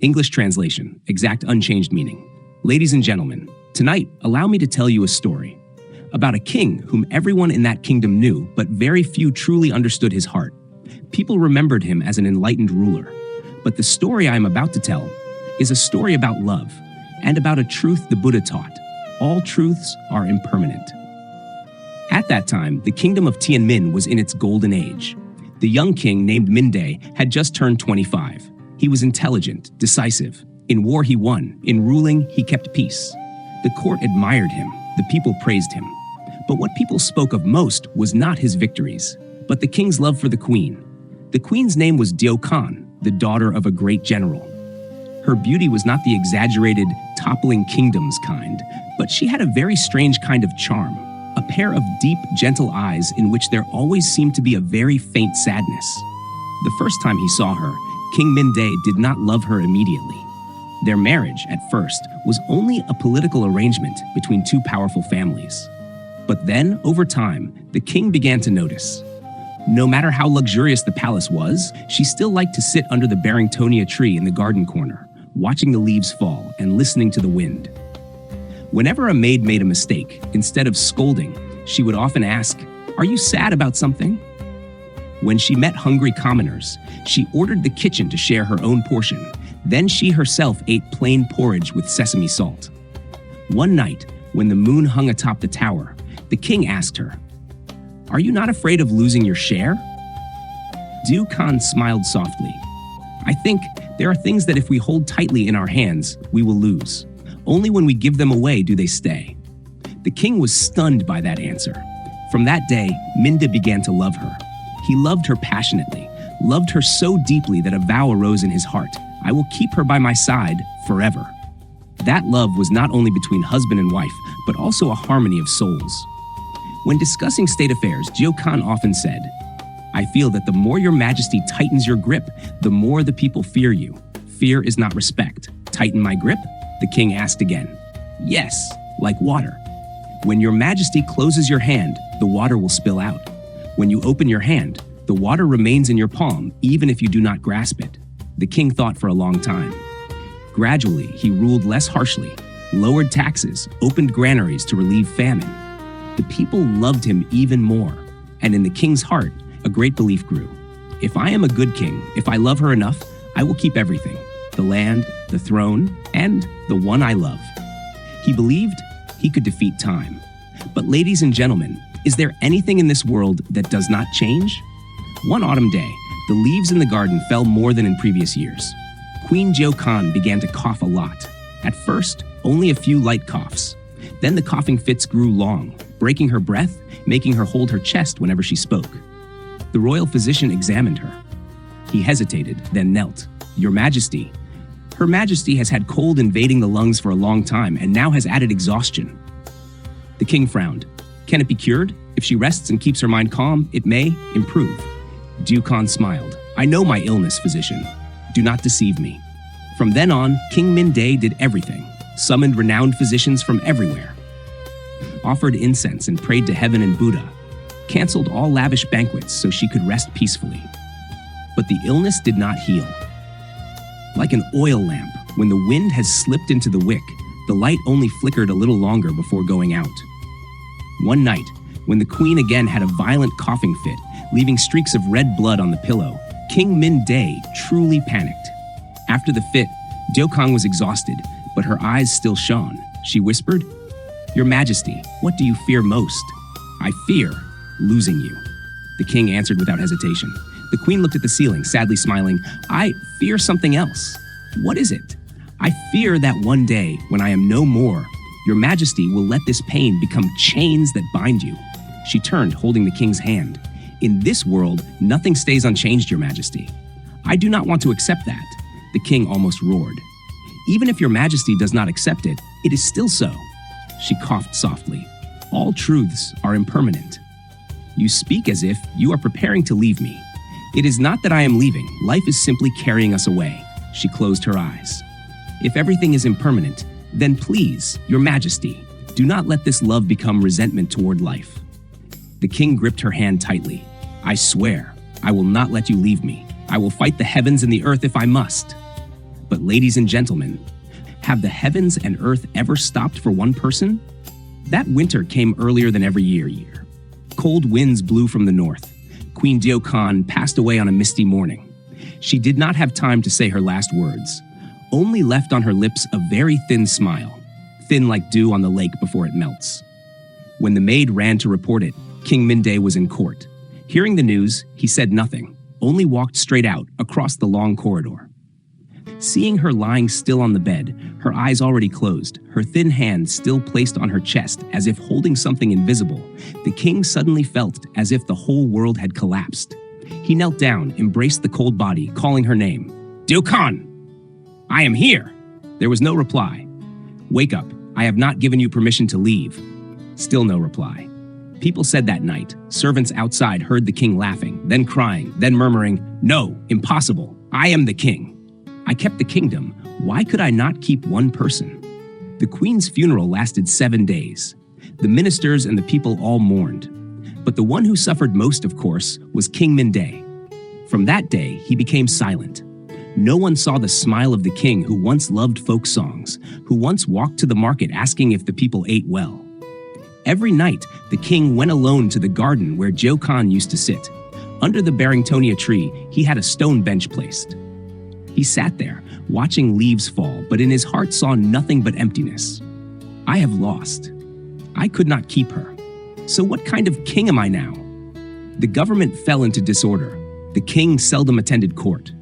English translation, exact unchanged meaning. Ladies and gentlemen, tonight, allow me to tell you a story about a king whom everyone in that kingdom knew, but very few truly understood his heart. People remembered him as an enlightened ruler. But the story I am about to tell is a story about love and about a truth the Buddha taught. All truths are impermanent. At that time, the kingdom of Tianmin was in its golden age. The young king named Minh had just turned 25. He was intelligent, decisive. In war he won, in ruling he kept peace. The court admired him, the people praised him. But what people spoke of most was not his victories, but the king's love for the queen. The queen's name was Diệu, the daughter of a great general. Her beauty was not the exaggerated, toppling kingdoms kind, but she had a very strange kind of charm, a pair of deep, gentle eyes in which there always seemed to be a very faint sadness. The first time he saw her, King Minh did not love her immediately. Their marriage, at first, was only a political arrangement between two powerful families. But then, over time, the king began to notice. No matter how luxurious the palace was, she still liked to sit under the Barringtonia tree in the garden corner, watching the leaves fall and listening to the wind. Whenever a maid made a mistake, instead of scolding, she would often ask, "Are you sad about something?" When she met hungry commoners, she ordered the kitchen to share her own portion. Then she herself ate plain porridge with sesame salt. One night, when the moon hung atop the tower, the king asked her, "Are you not afraid of losing your share?" Diệu smiled softly. "I think there are things that if we hold tightly in our hands, we will lose. Only when we give them away do they stay." The king was stunned by that answer. From that day, Minh began to love her. He loved her passionately, loved her so deeply that a vow arose in his heart: "I will keep her by my side forever." That love was not only between husband and wife, but also a harmony of souls. When discussing state affairs, Diệu often said, "I feel that the more your majesty tightens your grip, the more the people fear you. Fear is not respect. Tighten my grip?" The king asked again. "Yes, like water. When your majesty closes your hand, the water will spill out. When you open your hand, the water remains in your palm, even if you do not grasp it." The king thought for a long time. Gradually, he ruled less harshly, lowered taxes, opened granaries to relieve famine. The people loved him even more, and in the king's heart, a great belief grew. If I am a good king, if I love her enough, I will keep everything: the land, the throne, and the one I love. He believed he could defeat time. But ladies and gentlemen, is there anything in this world that does not change? One autumn day, the leaves in the garden fell more than in previous years. Queen Diệu began to cough a lot. At first, only a few light coughs. Then the coughing fits grew long, breaking her breath, making her hold her chest whenever she spoke. The royal physician examined her. He hesitated, then knelt. "Your Majesty." Her Majesty has had cold invading the lungs for a long time and now has added exhaustion. The king frowned. "Can it be cured? If she rests and keeps her mind calm, it may improve." Diệu smiled. "I know my illness, physician. Do not deceive me." From then on, King Minh did everything, summoned renowned physicians from everywhere, offered incense and prayed to heaven and Buddha, canceled all lavish banquets so she could rest peacefully. But the illness did not heal. Like an oil lamp, when the wind has slipped into the wick, the light only flickered a little longer before going out. One night, when the queen again had a violent coughing fit, leaving streaks of red blood on the pillow, King Minh truly panicked. After the fit, Diệu was exhausted, but her eyes still shone. She whispered, "Your Majesty, what do you fear most?" "I fear losing you," the king answered without hesitation. The queen looked at the ceiling, sadly smiling. "I fear something else." "What is it?" "I fear that one day, when I am no more, your Majesty will let this pain become chains that bind you." She turned, holding the king's hand. "In this world, nothing stays unchanged, your Majesty." "I do not want to accept that," the king almost roared. "Even if your Majesty does not accept it, it is still so." She coughed softly. "All truths are impermanent." "You speak as if you are preparing to leave me." "It is not that I am leaving. Life is simply carrying us away." She closed her eyes. "If everything is impermanent, then please, your Majesty, do not let this love become resentment toward life." The king gripped her hand tightly. "I swear, I will not let you leave me. I will fight the heavens and the earth if I must." But ladies and gentlemen, have the heavens and earth ever stopped for one person? That winter came earlier than every year. Cold winds blew from the north. Queen Diệu passed away on a misty morning. She did not have time to say her last words, only left on her lips a very thin smile, thin like dew on the lake before it melts. When the maid ran to report it, King Minh was in court. Hearing the news, he said nothing, only walked straight out across the long corridor. Seeing her lying still on the bed, her eyes already closed, her thin hand still placed on her chest as if holding something invisible, the king suddenly felt as if the whole world had collapsed. He knelt down, embraced the cold body, calling her name. Diệu, I am here. There was no reply. Wake up, I have not given you permission to leave. Still no reply. People said that night, servants outside heard the king laughing, then crying, then murmuring, no, impossible, I am the king. I kept the kingdom, why could I not keep one person? The queen's funeral lasted 7 days. The ministers and the people all mourned. But the one who suffered most, of course, was King Minh. From that day, he became silent. No one saw the smile of the king who once loved folk songs, who once walked to the market asking if the people ate well. Every night, the king went alone to the garden where Diệu used to sit. Under the Barringtonia tree, he had a stone bench placed. He sat there, watching leaves fall, but in his heart saw nothing but emptiness. I have lost. I could not keep her. So what kind of king am I now? The government fell into disorder. The king seldom attended court.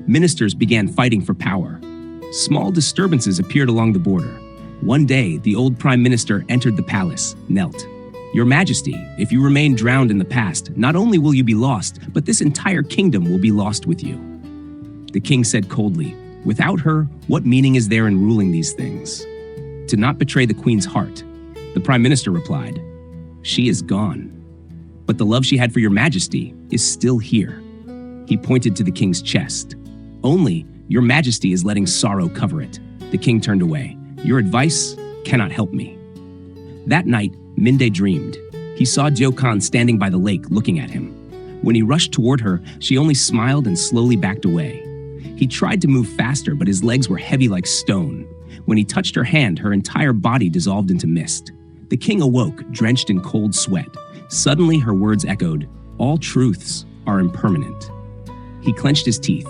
Ministers began fighting for power. Small disturbances appeared along the border. One day, the old prime minister entered the palace, knelt. Your Majesty, if you remain drowned in the past, not only will you be lost, but this entire kingdom will be lost with you. The king said coldly, without her, what meaning is there in ruling these things? To not betray the queen's heart. The prime minister replied, she is gone. But the love she had for your Majesty is still here. He pointed to the king's chest. Only, your Majesty is letting sorrow cover it. The king turned away. Your advice cannot help me. That night, Minh dreamed. He saw Diệu standing by the lake looking at him. When he rushed toward her, she only smiled and slowly backed away. He tried to move faster, but his legs were heavy like stone. When he touched her hand, her entire body dissolved into mist. The king awoke, drenched in cold sweat. Suddenly, her words echoed, all truths are impermanent. He clenched his teeth.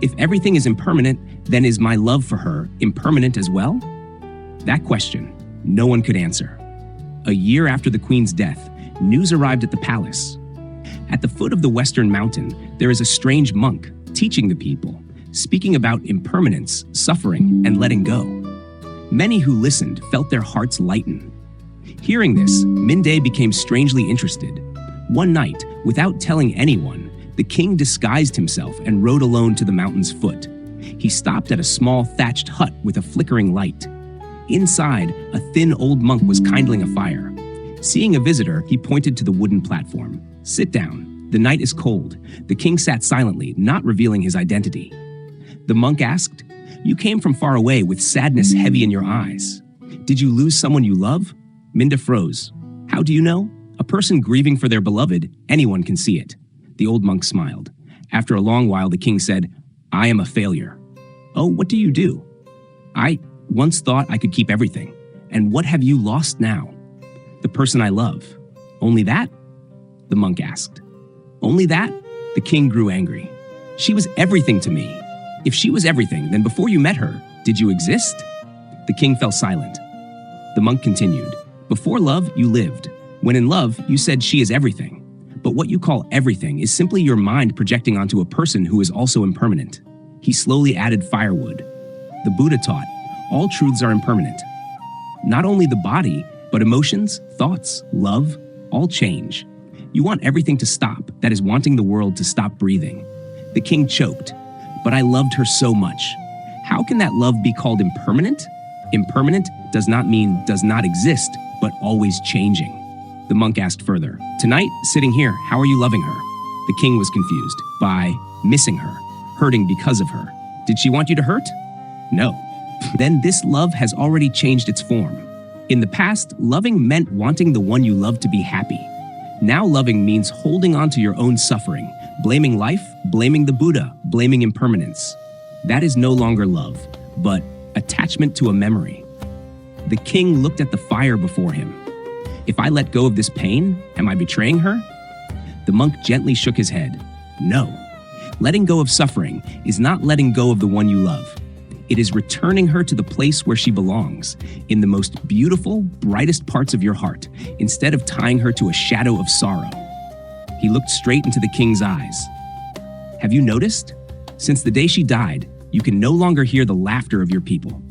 If everything is impermanent, then is my love for her impermanent as well? That question, no one could answer. A year after the queen's death, news arrived at the palace. At the foot of the western mountain, there is a strange monk teaching the people, speaking about impermanence, suffering, and letting go. Many who listened felt their hearts lighten. Hearing this, Minh became strangely interested. One night, without telling anyone, the king disguised himself and rode alone to the mountain's foot. He stopped at a small thatched hut with a flickering light. Inside, a thin old monk was kindling a fire. Seeing a visitor, he pointed to the wooden platform. Sit down. The night is cold. The king sat silently, not revealing his identity. The monk asked, you came from far away with sadness heavy in your eyes. Did you lose someone you love? Minh froze. How do you know? A person grieving for their beloved, anyone can see it. The old monk smiled. After a long while, the king said, I am a failure. Oh, what do you do? I once thought I could keep everything. And what have you lost now? The person I love. Only that? The monk asked. Only that? The king grew angry. She was everything to me. If she was everything, then before you met her, did you exist? The king fell silent. The monk continued. Before love, you lived. When in love, you said she is everything. But what you call everything is simply your mind projecting onto a person who is also impermanent. He slowly added firewood. The Buddha taught, all truths are impermanent. Not only the body, but emotions, thoughts, love, all change. You want everything to stop, that is wanting the world to stop breathing. The king choked. But I loved her so much. How can that love be called impermanent? Impermanent does not mean does not exist, but always changing. The monk asked further, tonight, sitting here, how are you loving her? The king was confused. By missing her, hurting because of her. Did she want you to hurt? No. Then this love has already changed its form. In the past, loving meant wanting the one you love to be happy. Now loving means holding on to your own suffering, blaming life, blaming the Buddha, blaming impermanence. That is no longer love, but attachment to a memory. The king looked at the fire before him. If I let go of this pain, am I betraying her? The monk gently shook his head. No. Letting go of suffering is not letting go of the one you love. It is returning her to the place where she belongs, in the most beautiful, brightest parts of your heart, instead of tying her to a shadow of sorrow. He looked straight into the king's eyes. Have you noticed? Since the day she died, you can no longer hear the laughter of your people.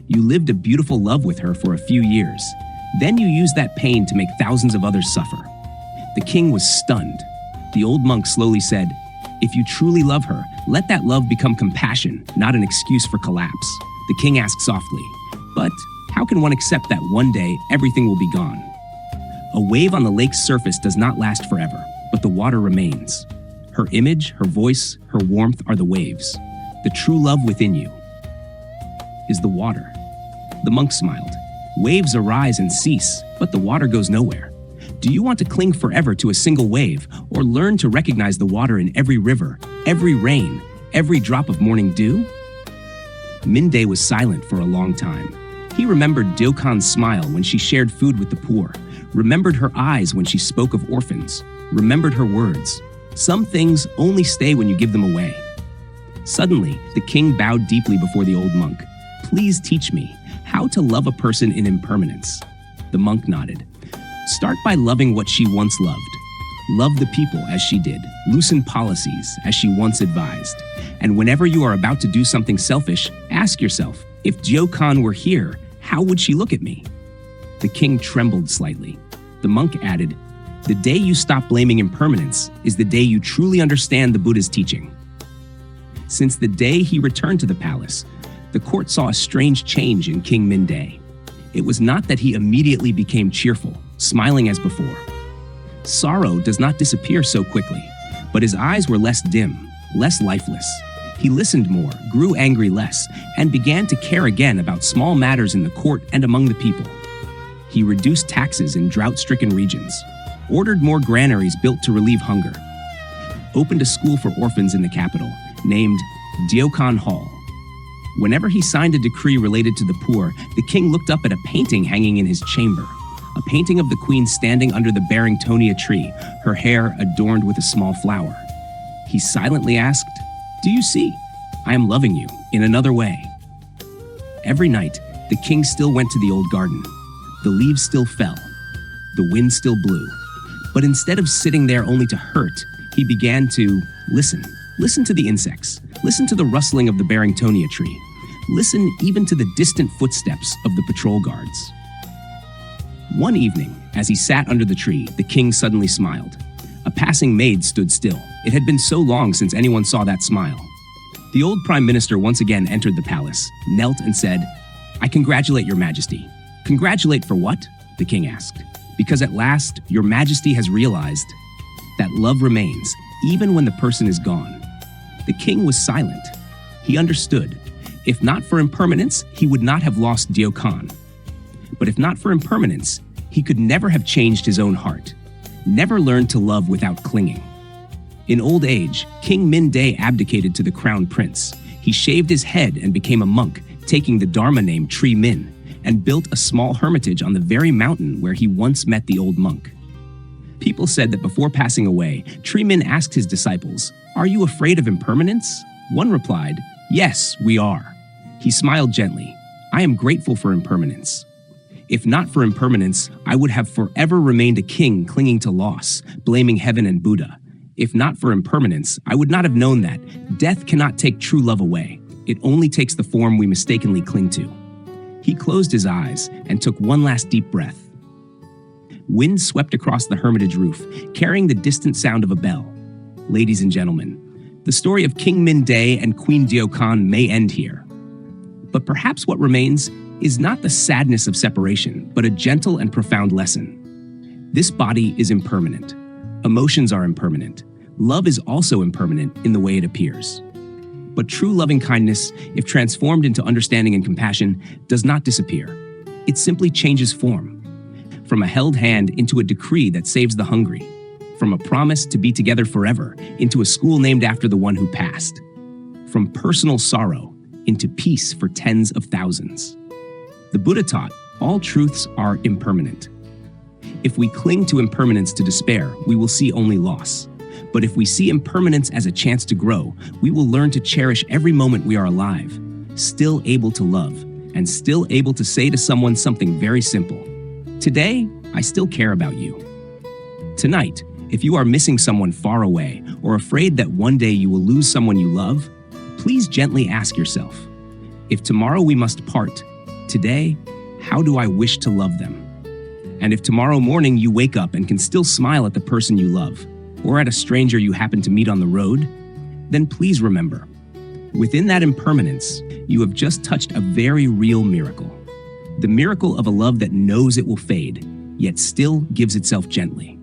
You lived a beautiful love with her for a few years. Then you used that pain to make thousands of others suffer. The king was stunned. The old monk slowly said, "If you truly love her, let that love become compassion, not an excuse for collapse." The king asked softly, "But how can one accept that one day everything will be gone?" A wave on the lake's surface does not last forever, but the water remains. Her image, her voice, her warmth are the waves. The true love within you is the water. The monk smiled. Waves arise and cease, but the water goes nowhere. Do you want to cling forever to a single wave, or learn to recognize the water in every river, every rain, every drop of morning dew? Minh was silent for a long time. He remembered Diệu smile when she shared food with the poor, remembered her eyes when she spoke of orphans, remembered her words. Some things only stay when you give them away. Suddenly, the king bowed deeply before the old monk. Please teach me how to love a person in impermanence. The monk nodded. Start by loving what she once loved. Love the people as she did. Loosen policies as she once advised. And whenever you are about to do something selfish, ask yourself, if Diệu were here, how would she look at me? The king trembled slightly. The monk added, the day you stop blaming impermanence is the day you truly understand the Buddha's teaching. Since the day he returned to the palace, the court saw a strange change in King Minh. It was not that he immediately became cheerful, smiling as before. Sorrow does not disappear so quickly, but his eyes were less dim, less lifeless. He listened more, grew angry less, and began to care again about small matters in the court and among the people. He reduced taxes in drought-stricken regions, ordered more granaries built to relieve hunger, opened a school for orphans in the capital, named Diệu Hall. Whenever he signed a decree related to the poor, the king looked up at a painting hanging in his chamber, a painting of the queen standing under the Barringtonia tree, her hair adorned with a small flower. He silently asked, "Do you see? I am loving you in another way." Every night, the king still went to the old garden. The leaves still fell. The wind still blew. But instead of sitting there only to hurt, he began to listen. Listen to the insects. Listen to the rustling of the Barringtonia tree. Listen even to the distant footsteps of the patrol guards. One evening, as he sat under the tree, the king suddenly smiled. A passing maid stood still. It had been so long since anyone saw that smile. The old prime minister once again entered the palace, knelt and said, "I congratulate your majesty." "Congratulate for what?" the king asked. "Because at last, your majesty has realized that love remains, even when the person is gone." The king was silent. He understood. If not for impermanence, he would not have lost Diệu. But if not for impermanence, he could never have changed his own heart, never learned to love without clinging. In old age, King Minh abdicated to the crown prince. He shaved his head and became a monk, taking the Dharma name Tree Minh, and built a small hermitage on the very mountain where he once met the old monk. People said that before passing away, Tree Minh asked his disciples, "Are you afraid of impermanence?" One replied, "Yes, we are." He smiled gently. "I am grateful for impermanence. If not for impermanence, I would have forever remained a king clinging to loss, blaming heaven and Buddha. If not for impermanence, I would not have known that death cannot take true love away. It only takes the form we mistakenly cling to." He closed his eyes and took one last deep breath. Wind swept across the hermitage roof, carrying the distant sound of a bell. Ladies and gentlemen, the story of King Minh and Queen Diệu may end here. But perhaps what remains is not the sadness of separation, but a gentle and profound lesson. This body is impermanent. Emotions are impermanent. Love is also impermanent in the way it appears. But true loving kindness, if transformed into understanding and compassion, does not disappear. It simply changes form. From a held hand into a decree that saves the hungry. From a promise to be together forever into a school named after the one who passed. from personal sorrow into peace for tens of thousands. The Buddha taught all truths are impermanent. If we cling to impermanence to despair, we will see only loss. But if we see impermanence as a chance to grow, we will learn to cherish every moment we are alive, still able to love, and still able to say to someone something very simple. Today, I still care about you. Tonight, if you are missing someone far away or afraid that one day you will lose someone you love, please gently ask yourself, if tomorrow we must part, today, how do I wish to love them? And if tomorrow morning you wake up and can still smile at the person you love, or at a stranger you happen to meet on the road, then please remember, within that impermanence, you have just touched a very real miracle. The miracle of a love that knows it will fade, yet still gives itself gently.